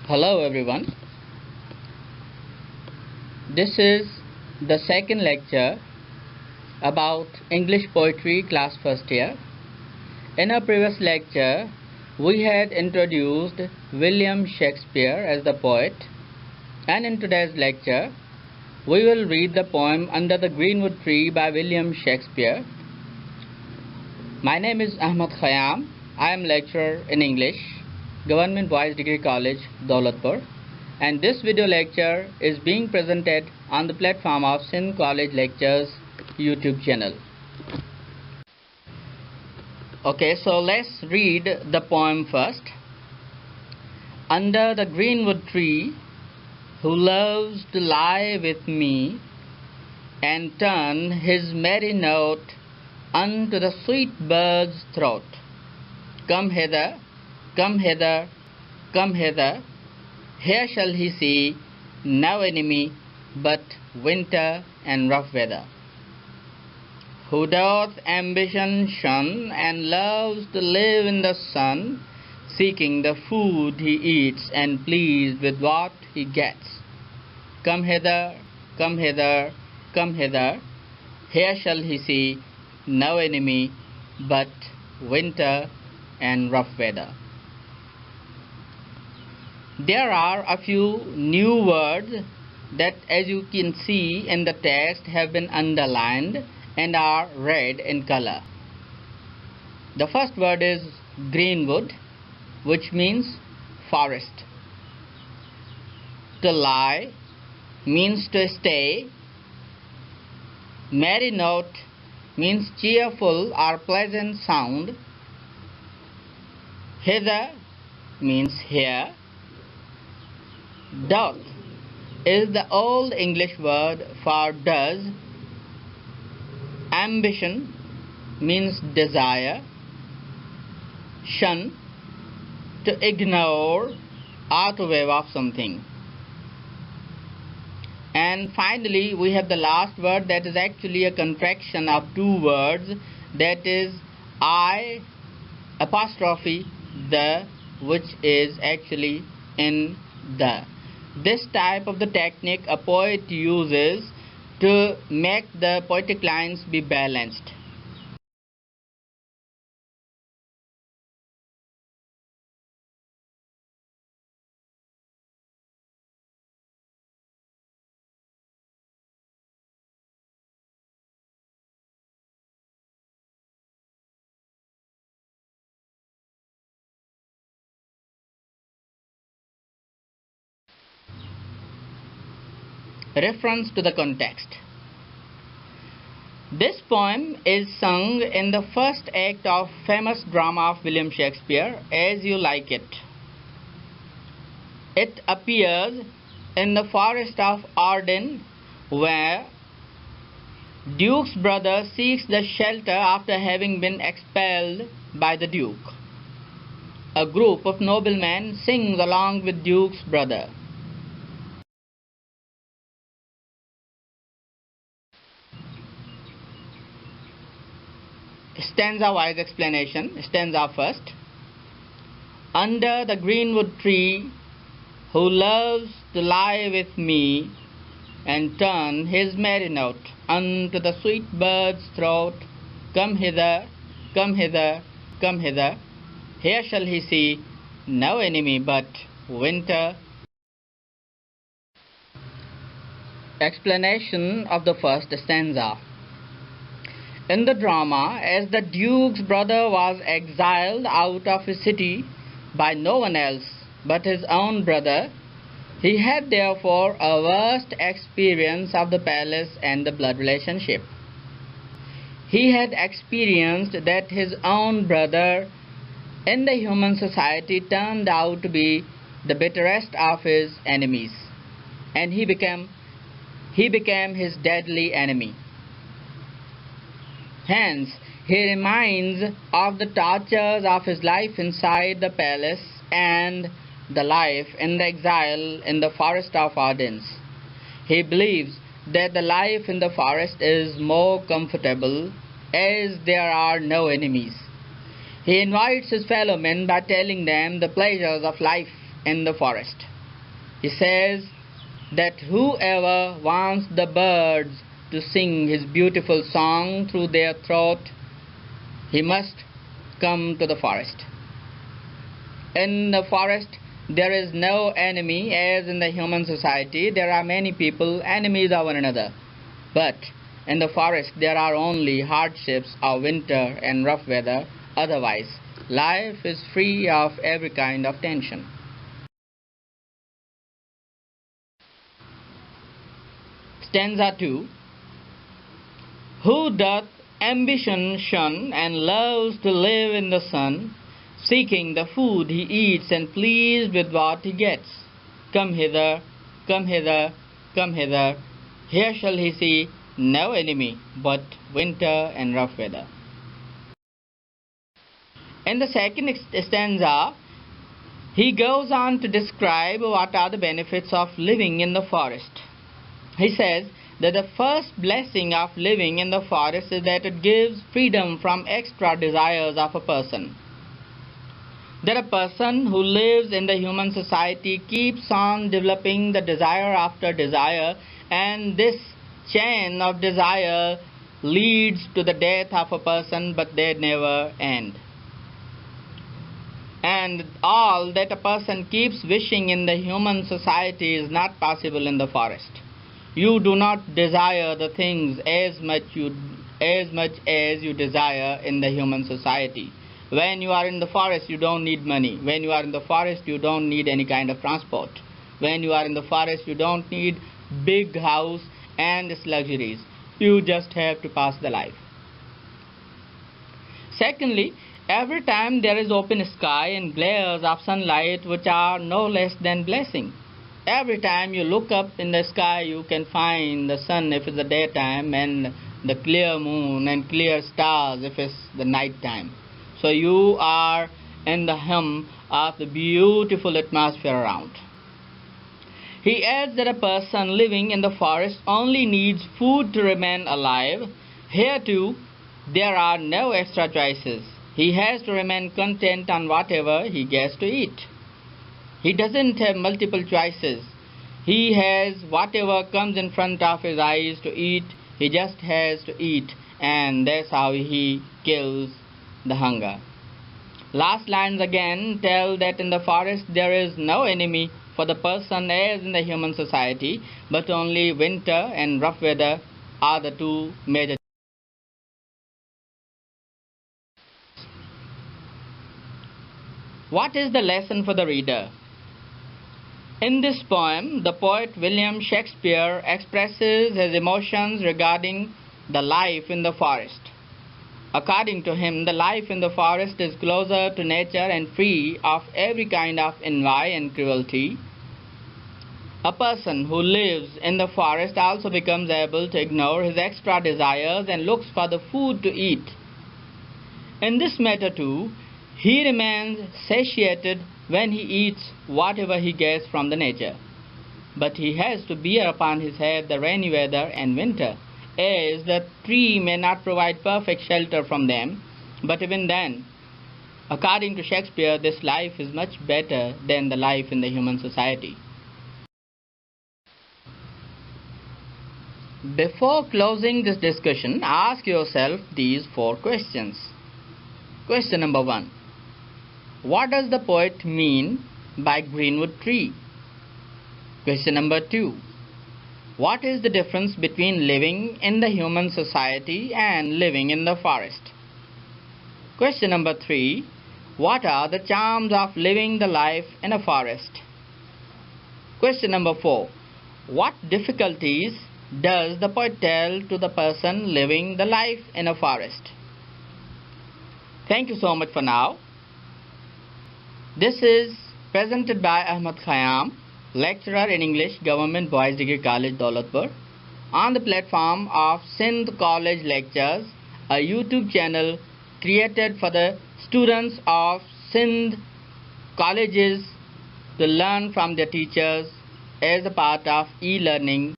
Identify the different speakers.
Speaker 1: Hello everyone. This is the second lecture about English poetry class first year. In our previous lecture, we had introduced William Shakespeare as the poet, and in today's lecture, we will read the poem Under the Greenwood Tree by William Shakespeare. My name is Ahmed Khayam. I am lecturer in English, Government Boys Degree College, Daulatpur, and this video lecture is being presented on the platform of Sindh College Lectures YouTube channel. Okay, so let's read the poem first. Under the greenwood tree, who loves to lie with me and turn his merry note unto the sweet bird's throat. Come hither, come hither, come hither, here shall he see no enemy but winter and rough weather. Who doth ambition shun and loves to live in the sun, seeking the food he eats and pleased with what he gets. Come hither, come hither, come hither, here shall he see no enemy but winter and rough weather. There are a few new words that, as you can see in the text, have been underlined and are red in color. The first word is greenwood, which means forest. To lie means to stay. Merry note means cheerful or pleasant sound. Hither means here. Doth is the old English word for does. Ambition means desire. Shun, to ignore or to wave off something. And finally, we have the last word that is actually a contraction of two words, that is I apostrophe the, which is actually in the. This type of the technique a poet uses to make the poetic lines be balanced. Reference to the context. This poem is sung in the first act of famous drama of William Shakespeare, As You Like It. It appears in the forest of Arden, where Duke's brother seeks the shelter after having been expelled by the Duke. A group of noblemen sings along with Duke's brother. Stanza-wise explanation. Stanza first. Under the greenwood tree, who loves to lie with me and turn his merry note unto the sweet bird's throat. Come hither, come hither, come hither, here shall he see no enemy but winter. Explanation of the first stanza. In the drama, as the Duke's brother was exiled out of his city by no one else but his own brother, he had therefore a vast experience of the palace and the blood relationship. He had experienced that his own brother in the human society turned out to be the bitterest of his enemies, and he became his deadly enemy. Hence, he reminds of the tortures of his life inside the palace and the life in the exile in the forest of Arden. He believes that the life in the forest is more comfortable as there are no enemies. He invites his fellow men by telling them the pleasures of life in the forest. He says that whoever wants the birds to sing his beautiful song through their throat, he must come to the forest. In the forest, there is no enemy, as in the human society there are many people, enemies of one another. But in the forest there are only hardships of winter and rough weather. Otherwise, life is free of every kind of tension. Stanza 2. Who doth ambition shun and loves to live in the sun, seeking the food he eats and pleased with what he gets? Come hither, come hither, come hither. Here shall he see no enemy but winter and rough weather. In the second stanza, he goes on to describe what are the benefits of living in the forest. He says that the first blessing of living in the forest is that it gives freedom from extra desires of a person. That a person who lives in the human society keeps on developing the desire after desire, and this chain of desire leads to the death of a person, but they never end. And all that a person keeps wishing in the human society is not possible in the forest. You do not desire the things as much as you desire in the human society. When you are in the forest, you don't need money. When you are in the forest, you don't need any kind of transport. When you are in the forest, you don't need big house and its luxuries. You just have to pass the life. Secondly, every time there is open sky and glares of sunlight which are no less than blessing. Every time you look up in the sky, you can find the sun if it's the daytime, and the clear moon and clear stars if it's the night time. So you are in the hum of the beautiful atmosphere around. He adds that a person living in the forest only needs food to remain alive. Here too, there are no extra choices. He has to remain content on whatever he gets to eat. He doesn't have multiple choices. He has whatever comes in front of his eyes to eat. He just has to eat, and that's how he kills the hunger. Last lines again tell that in the forest there is no enemy for the person as in the human society, but only winter and rough weather are the two major. What is the lesson for the reader? In this poem, the poet William Shakespeare expresses his emotions regarding the life in the forest. According to him, the life in the forest is closer to nature and free of every kind of envy and cruelty. A person who lives in the forest also becomes able to ignore his extra desires and looks for the food to eat. In this matter too, he remains satiated when he eats whatever he gets from the nature. But he has to bear upon his head the rainy weather and winter, as the tree may not provide perfect shelter from them. But even then, according to Shakespeare, this life is much better than the life in the human society. Before closing this discussion, ask yourself these 4 questions. Question number 1. What does the poet mean by Greenwood Tree? Question number 2. What is the difference between living in the human society and living in the forest? Question number 3. What are the charms of living the life in a forest? Question number 4. What difficulties does the poet tell to the person living the life in a forest? Thank you so much for now. This is presented by Ahmed Khayam, lecturer in English, Government Boys Degree College, Daulatpur, on the platform of Sindh College Lectures, a YouTube channel created for the students of Sindh colleges to learn from their teachers as a part of e-learning